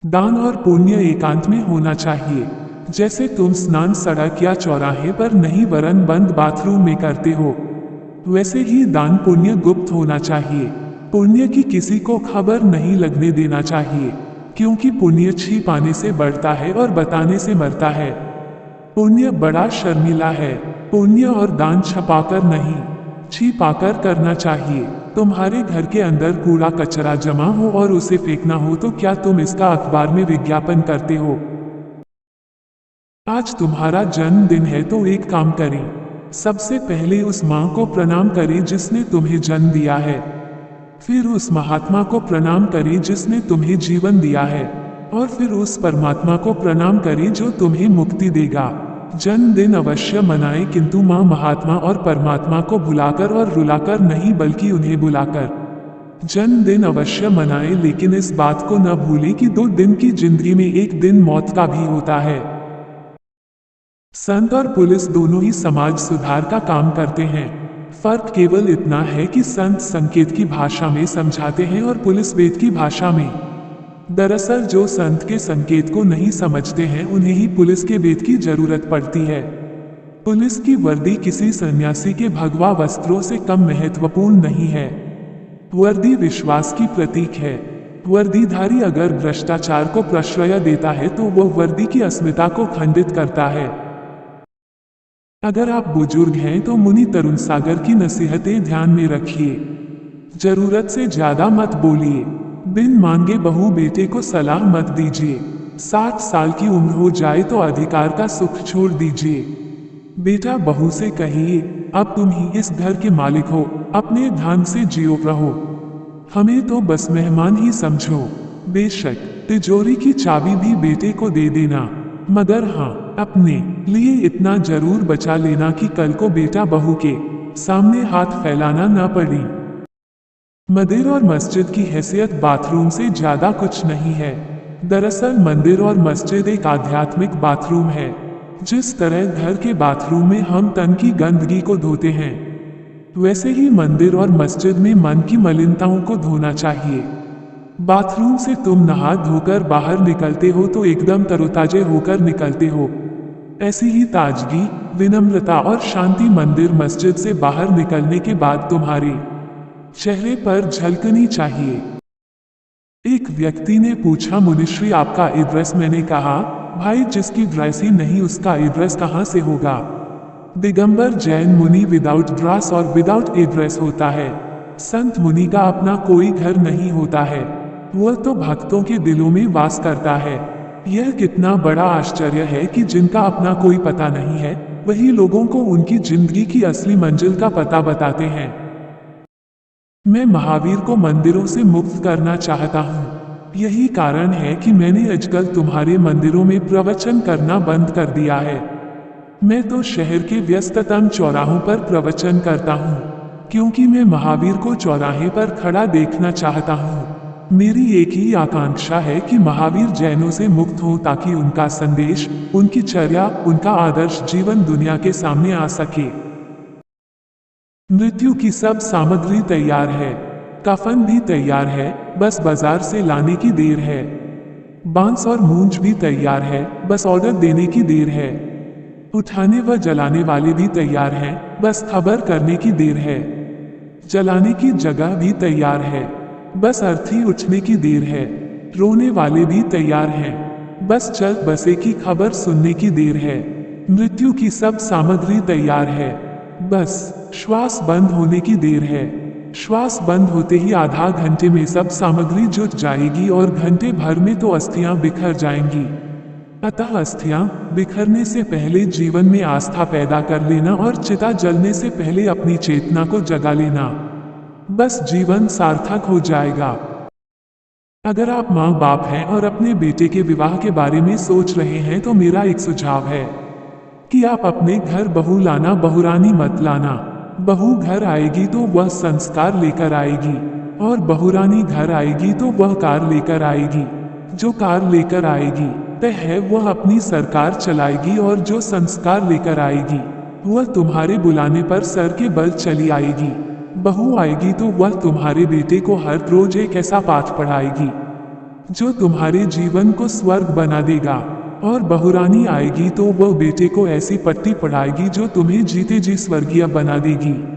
दान और पुण्य एकांत में होना चाहिए। जैसे तुम स्नान सड़क या चौराहे पर नहीं वरन बंद बाथरूम में करते हो, वैसे ही दान पुण्य गुप्त होना चाहिए। पुण्य की किसी को खबर नहीं लगने देना चाहिए, क्योंकि पुण्य छिपाने से बढ़ता है और बताने से मरता है। पुण्य बड़ा शर्मिला है। पुण्य और दान छपाकर नहीं, छिपाकर करना चाहिए। तुम्हारे घर के अंदर कूड़ा कचरा जमा हो और उसे फेंकना हो तो क्या तुम इसका अखबार में विज्ञापन करते हो? आज तुम्हारा जन्मदिन है तो एक काम करें, सबसे पहले उस माँ को प्रणाम करें जिसने तुम्हें जन्म दिया है। फिर उस महात्मा को प्रणाम करें जिसने तुम्हें जीवन दिया है। और फिर उस परमात्मा को प्रणाम करें जो तुम्हें मुक्ति देगा। जन्मदिन अवश्य मनाएं, किंतु माँ, महात्मा और परमात्मा को भुलाकर और रुलाकर नहीं, बल्कि उन्हें बुलाकर। जन्मदिन अवश्य मनाएं, लेकिन इस बात को न भूलें कि 2 दिन की जिंदगी में एक दिन मौत का भी होता है। संत और पुलिस दोनों ही समाज सुधार का काम करते हैं। फर्क केवल इतना है कि संत संकेत की भाषा में समझाते हैं और पुलिस वेद की भाषा में। दरअसल जो संत के संकेत को नहीं समझते हैं उन्हें ही पुलिस के वेद की जरूरत पड़ती है। पुलिस की वर्दी किसी सन्यासी के भगवा वस्त्रों से कम महत्वपूर्ण नहीं है। वर्दी विश्वास की प्रतीक है। वर्दीधारी अगर भ्रष्टाचार को प्रश्रय देता है तो वह वर्दी की अस्मिता को खंडित करता है। अगर आप बुजुर्ग हैं तो मुनि तरुण सागर की नसीहतें ध्यान में रखिए। जरूरत से ज्यादा मत बोलिए। बिन मांगे बहू बेटे को सलाह मत दीजिए। 60 साल की उम्र हो जाए तो अधिकार का सुख छोड़ दीजिए। बेटा बहू से कहिए, अब तुम ही इस घर के मालिक हो, अपने ध्यान से जियो रहो, हमें तो बस मेहमान ही समझो। बेशक तिजोरी की चाबी भी बेटे को दे देना, मगर हाँ, अपने लिए इतना जरूर बचा लेना कि कल को बेटा बहू के सामने हाथ फैलाना ना पड़े। मंदिर और मस्जिद की हैसियत बाथरूम से ज्यादा कुछ नहीं है। दरअसल मंदिर और मस्जिद एक आध्यात्मिक बाथरूम है। जिस तरह घर के बाथरूम में हम तन की गंदगी को धोते हैं, वैसे ही मंदिर और मस्जिद में मन की मलिनताओं को धोना चाहिए। बाथरूम से तुम नहा धोकर बाहर निकलते हो तो एकदम तरोताजे होकर निकलते हो। ऐसी ही ताजगी, विनम्रता और शांति मंदिर मस्जिद से बाहर निकलने के बाद तुम्हारे चेहरे पर झलकनी चाहिए। एक व्यक्ति ने पूछा, मुनिश्री आपका एड्रेस? मैंने कहा, भाई जिसकी ड्रेस ही नहीं उसका एड्रेस कहाँ से होगा। दिगंबर जैन मुनि विदाउट ड्रेस और विदाउट एड्रेस होता है। संत मुनि का अपना कोई घर नहीं होता है, वह तो भक्तों के दिलों में वास करता है। यह कितना बड़ा आश्चर्य है कि जिनका अपना कोई पता नहीं है, वही लोगों को उनकी जिंदगी की असली मंजिल का पता बताते हैं। मैं महावीर को मंदिरों से मुक्त करना चाहता हूँ। यही कारण है कि मैंने आजकल तुम्हारे मंदिरों में प्रवचन करना बंद कर दिया है। मैं तो शहर के व्यस्ततम चौराहों पर प्रवचन करता हूँ, क्योंकि मैं महावीर को चौराहे पर खड़ा देखना चाहता हूँ। मेरी एक ही आकांक्षा है कि महावीर जैनों से मुक्त हो, ताकि उनका संदेश, उनकी चर्या, उनका आदर्श जीवन दुनिया के सामने आ सके। मृत्यु की सब सामग्री तैयार है, कफन भी तैयार है, बस बाजार से लाने की देर है। बांस और मूंज भी तैयार है, बस ऑर्डर देने की देर है। उठाने व जलाने वाले भी तैयार हैं, बस खबर करने की देर है। जलाने की जगह भी तैयार है, बस अर्थी उठने की देर है। रोने वाले भी तैयार हैं, बस चल बसे की खबर सुनने की देर है। मृत्यु की सब सामग्री तैयार है, बस श्वास बंद होने की देर है। श्वास बंद होते ही आधा घंटे में सब सामग्री जुट जाएगी और घंटे भर में तो अस्थियां बिखर जाएंगी। अतः अस्थियां बिखरने से पहले जीवन में आस्था पैदा कर लेना और चिता जलने से पहले अपनी चेतना को जगा लेना, बस जीवन सार्थक हो जाएगा। अगर आप माँ बाप हैं और अपने बेटे के विवाह के बारे में सोच रहे हैं तो मेरा एक सुझाव है कि आप अपने घर बहू लाना, बहुरानी मत लाना। बहू घर आएगी तो वह संस्कार लेकर आएगी, और बहुरानी घर आएगी तो वह कार लेकर आएगी। जो कार लेकर आएगी तय है वह अपनी सरकार चलाएगी, और जो संस्कार लेकर आएगी वह तुम्हारे बुलाने पर सर के बल चली आएगी। बहू आएगी तो वह तुम्हारे बेटे को हर रोज एक ऐसा पाठ पढ़ाएगी जो तुम्हारे जीवन को स्वर्ग बना देगा। और बहुरानी आएगी तो वह बेटे को ऐसी पट्टी पढ़ाएगी जो तुम्हें जीते जी स्वर्गीय बना देगी।